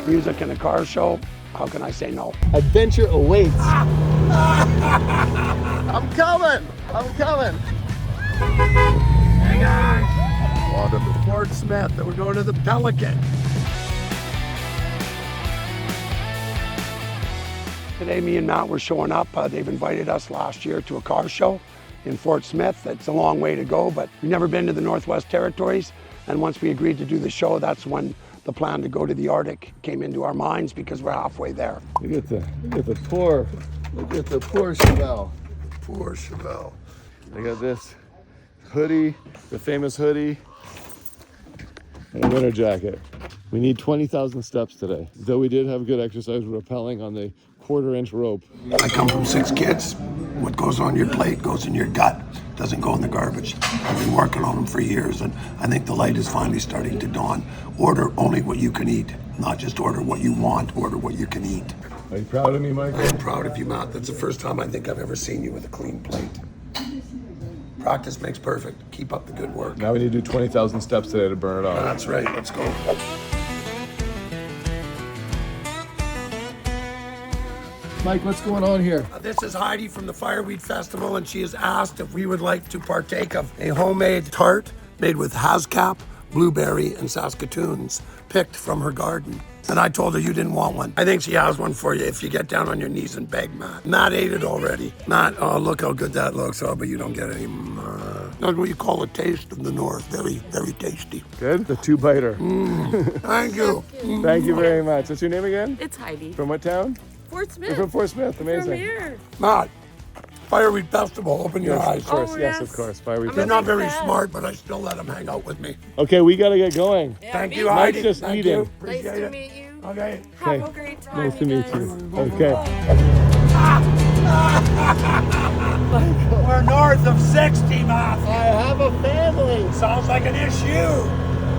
music and a car show, how can I say no? Adventure awaits. I'm coming. I'm coming. Hey guys, welcome to Fort Smith, and we're going to the Pelican. Today, me and Matt were showing up. They've invited us last year to a car show in Fort Smith. It's a long way to go, but we've never been to the Northwest Territories. And once we agreed to do the show, that's when the plan to go to the Arctic came into our minds, because we're halfway there. Look at the poor Chevelle. Poor Chevelle. I got this hoodie, the famous hoodie, and a winter jacket. We need 20,000 steps today. Though we did have good exercise rappelling on the 1/4-inch rope. I come from 6 kids. What goes on your plate goes in your gut, doesn't go in the garbage. I've been working on them for years, and I think the light is finally starting to dawn. Order only what you can eat, not just order what you want, order what you can eat. Are you proud of me, Michael? I'm proud of you, Matt. That's the first time I think I've ever seen you with a clean plate. Practice makes perfect. Keep up the good work. Now we need to do 20,000 steps today to burn it off. That's right, let's go. Mike, what's going on here? This is Heidi from the Fireweed Festival, and she has asked if we would like to partake of a homemade tart made with Haskap, blueberry, and Saskatoons picked from her garden. And I told her you didn't want one. I think she has one for you if you get down on your knees and beg, Matt. Matt ate it already. Matt, oh, look how good that looks. Oh, but you don't get any. That's what you call a taste of the North. Very, very tasty. Good? The 2-biter. Thank you. Thank you very much. What's your name again? It's Heidi. From what town? Fort Smith. You're from Fort Smith. Amazing. From here. Matt, Fireweed Festival, open your eyes. Of course, Oh, yes, yes. of course. Fireweed They're Festival. not very fan. smart, but I still let them hang out with me. Okay, we gotta get going. Yeah, Thank me you, too. Heidi. Mike's just Thank eating. you. Nice Appreciate to it. meet you. Okay. Have Okay. a great time. Nice to you meet guys. you. Okay. We're north of 60, Matt. I have a family. Sounds like an issue.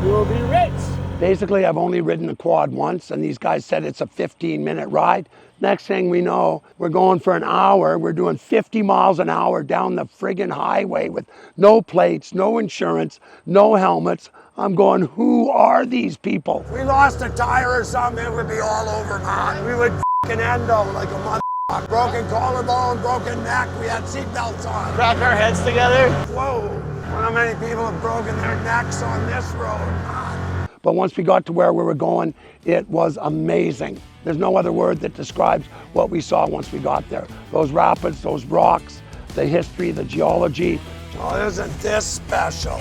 You will be rich. Basically, I've only ridden a quad once, and these guys said it's a 15-minute ride. Next thing we know, we're going for an hour. We're doing 50 miles an hour down the friggin' highway with no plates, no insurance, no helmets. I'm going, who are these people? We lost a tire or something, it would be all over, man. We would f***ing endo like a mother. Broken collarbone, broken neck, we had seatbelts on. Crack our heads together. Whoa, how many people have broken their necks on this road, man? But once we got to where we were going, it was amazing. There's no other word that describes what we saw once we got there. Those rapids, those rocks, the history, the geology. Oh, isn't this special?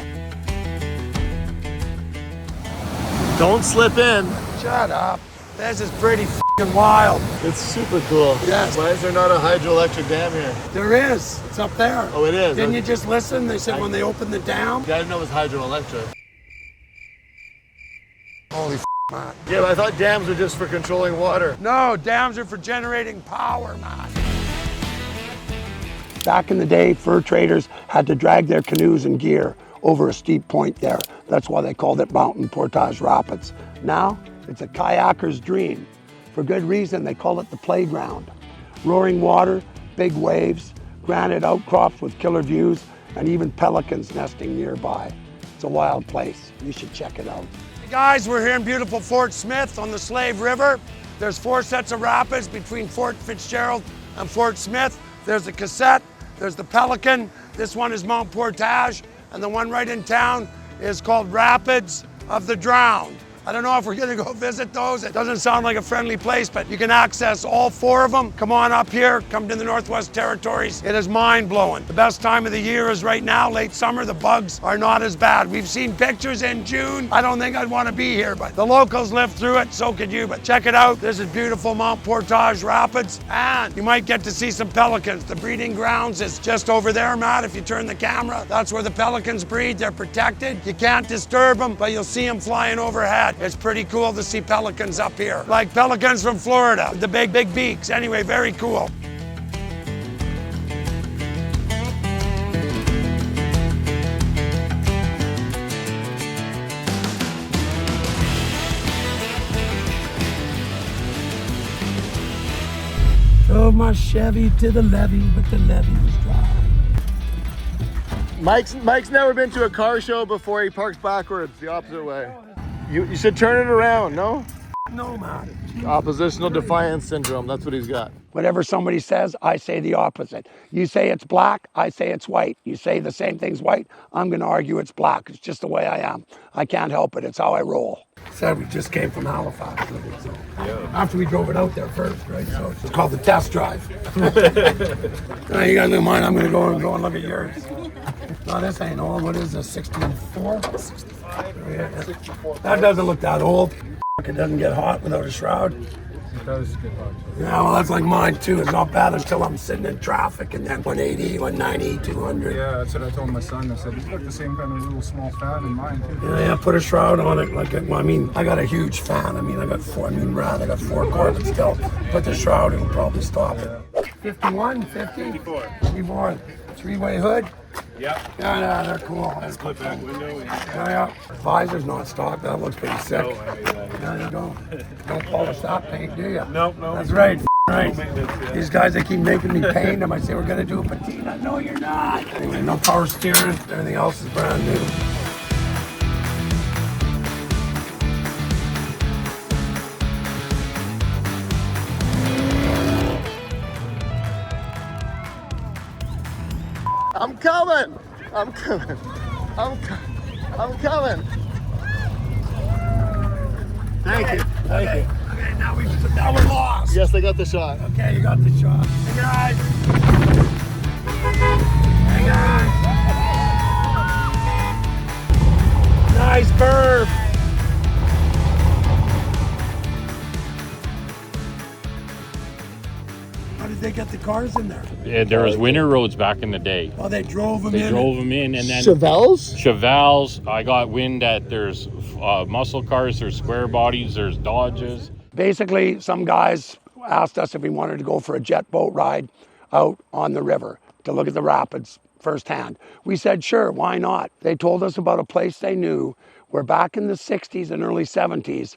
Don't slip in. Shut up. This is pretty f***ing wild. It's super cool. Yes. Why is there not a hydroelectric dam here? There is. It's up there. Oh, it is? Didn't you just listen? They said when they opened the dam. I didn't know it was hydroelectric. Holy f***, man. Yeah, but I thought dams were just for controlling water. No, dams are for generating power, man. Back in the day, fur traders had to drag their canoes and gear over a steep point there. That's why they called it Mountain Portage Rapids. Now, it's a kayaker's dream. For good reason, they call it the playground. Roaring water, big waves, granite outcrops with killer views, and even pelicans nesting nearby. It's a wild place. You should check it out. Hey guys, we're here in beautiful Fort Smith on the Slave River. There's 4 sets of rapids between Fort Fitzgerald and Fort Smith. There's the Cassette, there's the Pelican, this one is Mount Portage, and the one right in town is called Rapids of the Drowned. I don't know if we're gonna go visit those. It doesn't sound like a friendly place, but you can access all 4 of them. Come on up here, come to the Northwest Territories. It is mind-blowing. The best time of the year is right now, late summer. The bugs are not as bad. We've seen pictures in June. I don't think I'd wanna be here, but the locals lived through it, so could you. But check it out. This is beautiful Mount Portage Rapids, and you might get to see some pelicans. The breeding grounds is just over there, Matt, if you turn the camera. That's where the pelicans breed. They're protected. You can't disturb them, but you'll see them flying overhead. It's pretty cool to see pelicans up here. Like pelicans from Florida, the big beaks. Anyway, very cool. Drove my Chevy to the levee, but the levee was dry. Mike's never been to a car show before. He parks backwards, the opposite way. You should turn it around, no? no, man. Oppositional defiance syndrome. That's what he's got. Whatever somebody says, I say the opposite. You say it's black, I say it's white. You say the same thing's white, I'm going to argue it's black. It's just the way I am. I can't help it. It's how I roll. Said we just came from Halifax. So after we drove it out there first, right? So it's called the test drive. Now you got to mind, I'm going to go and look at yours. No, this ain't old. What is this, 64? 65. 64. That doesn't look that old. It doesn't get hot without a shroud. It does get hot. Yeah, well, that's like mine too. It's not bad until I'm sitting in traffic and then 180, 190, 200. Yeah, that's what I told my son. I said, you got the same kind of little small fan in mine too. Yeah, put a shroud on it. Well, I mean, I got a huge fan. I mean, I got four Corvettes still. Put the shroud, it'll probably stop it. 51, 50? 54. Three-way hood? Yep. Yeah, they're cool. That's Flip back window. Yeah. Visor's not stock. That looks pretty sick. There you go. Don't polish that paint, do you? No. That's right. Right. Yeah. These guys, they keep making me paint them. I say, we're going to do a patina. No, you're not. Anyway, no power steering. Everything else is brand new. I'm coming. I'm coming. Thank you. Okay, now we're lost. Yes, I got the shot. Okay, you got the shot. Hey, guys. Hey, guys. Nice curve. How did they get the cars in there? Yeah, there was winter roads back in the day. Oh, they drove them They in? drove them in, and then Chevelles? I got wind that there's muscle cars, there's square bodies, there's Dodges. Basically, some guys asked us if we wanted to go for a jet boat ride out on the river to look at the rapids firsthand. We said, sure, why not? They told us about a place they knew where back in the 60s and early 70s,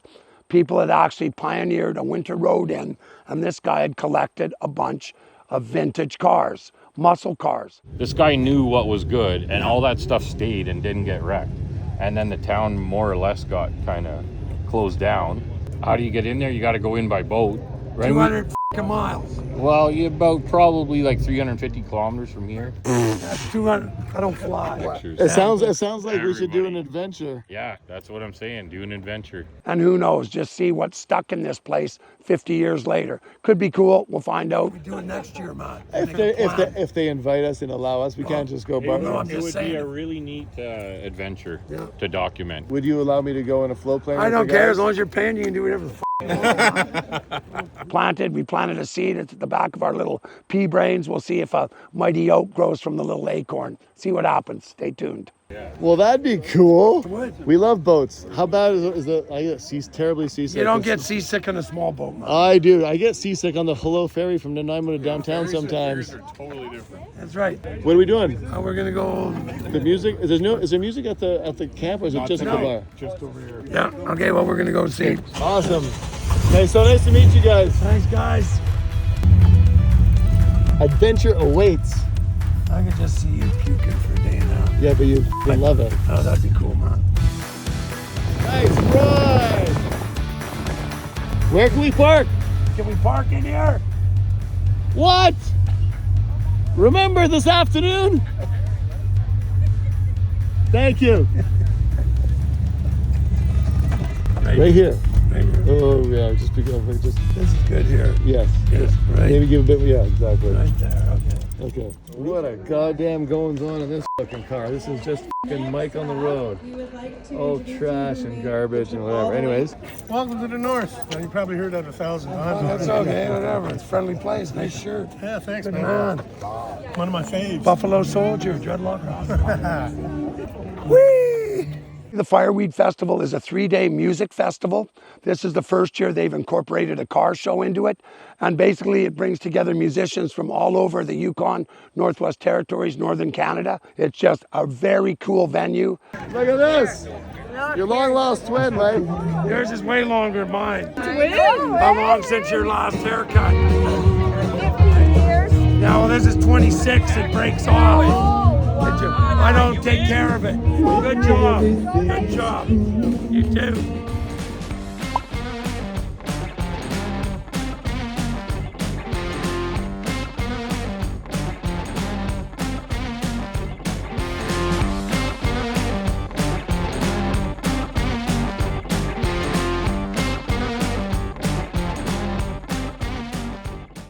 people had actually pioneered a winter road in, and this guy had collected a bunch of vintage cars, muscle cars. This guy knew what was good, and all that stuff stayed and didn't get wrecked. And then the town more or less got kind of closed down. How do you get in there? You got to go in by boat. Right? 200 miles. Well, you're about probably like 350 kilometers from here. That's 200. I don't fly. It sounds like we should do an adventure. Yeah, that's what I'm saying. Do an adventure. And who knows, just see what's stuck in this place 50 years later. Could be cool. We'll find out. We do it next year, man. If they invite us and allow us, we can't just go bar. No, I'm It just would saying. be a really neat adventure to document. Would you allow me to go in a float plane? I with don't the care. guys? As long as you're paying, you can do whatever the We planted a seed at the back of our little pea brains. We'll see if a mighty oak grows from the little acorn. See what happens. Stay tuned. Well, that'd be cool. would. We love boats. How bad is it? I get terribly seasick. You don't get seasick in a small boat, man. I do. I get seasick on the Hello Ferry from Nanaimo to downtown sometimes. Ferries are totally different. That's right. What are we doing? We're gonna go. The music? Is there music at the camp, or is it just at the bar? Just over here. Yeah. Okay. Well, we're gonna go see. Awesome. Nice to meet you guys. Thanks, guys. Adventure awaits. I could just see you puking for a day now. Yeah, but you love it. Oh, that'd be cool, man. Nice ride. Where can we park? Can we park in here? What? Remember this afternoon? Thank you. Right here. Right here. Oh yeah, just This is good here. yes. Yes, right. Maybe give a bit. Yeah, exactly. Right there. Okay. Okay. What a goddamn goings on in this fucking car. This is just fucking Mike on the road. Oh, trash and garbage and whatever. Anyways, Welcome to the north. You probably heard that 1,000 times. That's okay. Whatever. It's a friendly place. Nice shirt. Yeah, thanks, Good man. man. One of my faves. Buffalo Soldier, dreadlock. Whee! The Fireweed Festival is a 3-day music festival. This is the first year they've incorporated a car show into it. And basically it brings together musicians from all over the Yukon, Northwest Territories, Northern Canada. It's just a very cool venue. look at this. Your long lost twin, Mike. Yours is way longer than mine. Twin? How long since your last haircut? 15 years. Yeah, well, this is 26. It breaks off. I don't take care of it. Good job. Good job. You too.